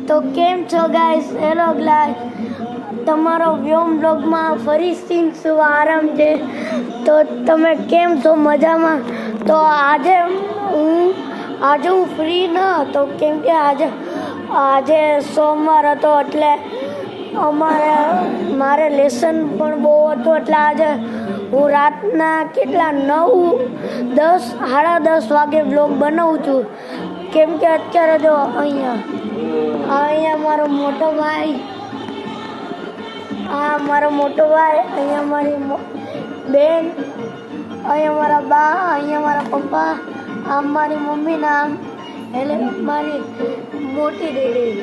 તો કેમ છો ગાઈસ? હેલો ગાઈસ, તમારો વ્યોમ બ્લોગમાં ફરીથી શુભારંભ છે. તો તમે કેમ છો? મજામાં? તો આજે હું ફ્રી ન હતો કેમ કે આજે સોમવાર હતો એટલે મારે લેસન પણ બહુ હતું એટલે આજે હું રાતના કેટલા 9-10 વાગે બ્લોગ બનાવું છું. કેમ કે અત્યારે જો અહીંયા મારો મોટો ભાઈ, અહીંયા મારી બેન, અહીંયા મારા બા, અહીંયા મારા પપ્પા, આમ મારી મમ્મી, નામ એટલે મારી મોટી દીદી.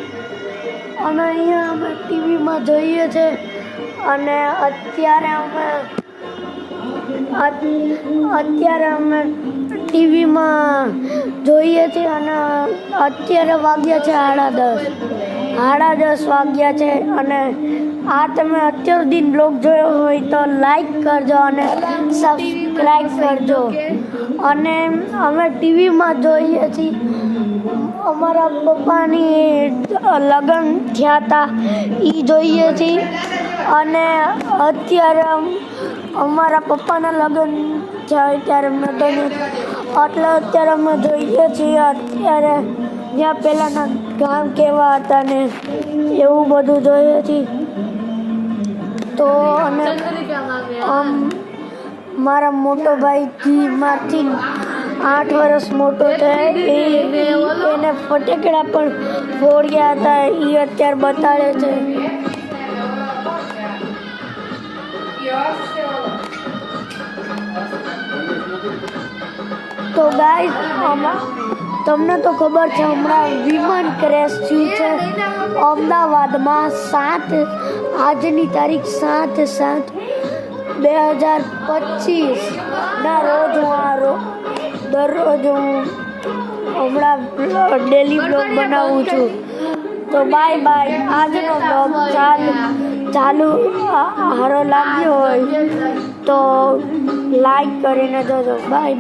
અને અહીંયા અમે ટીવીમાં જોઈએ છે અને અત્યારે અમે ટીવીમાં જોઈએ છીએ અને અત્યારે વાગ્યા છે 10:30 વાગ્યા છે. અને આ તમે અત્યાર સુધી બ્લોગ જોયો હોય તો લાઈક કરજો અને સબસ્ક્રાઈબ કરજો. અને અમે ટીવીમાં જોઈએ છીએ, અમારા પપ્પાની લગ્ન થયા હતા એ જોઈએ છીએ. અને અત્યારે અમારા પપ્પાના લગ્ન થયા ત્યારે મેં તો એટલે અત્યારે અમે જોઈએ છીએ અત્યારે જ્યાં પહેલાંના ગામ કેવા હતા ને એવું બધું જોઈએ છીએ. તો અને મારા મોટો ભાઈ મારથી 8 વર્ષ મોટો છે, એને ફટેકડા પણ ફોડ્યા હતા, એ અત્યારે બતાડે છે. તો ગાઈસ, તમને તો ખબર છે હમણાં વિમાન ક્રેશ થયું છે અમદાવાદમાં. આજની તારીખ 7/7/2025 ના રોજ દરરોજ હું હમણાં ડેલી બ્લોગ બનાવું છું. તો બાય. આજનો બ્લોગ ચાલુ સારો લાગ્યો હોય તો લાઈક કરીને જોજો. બાય.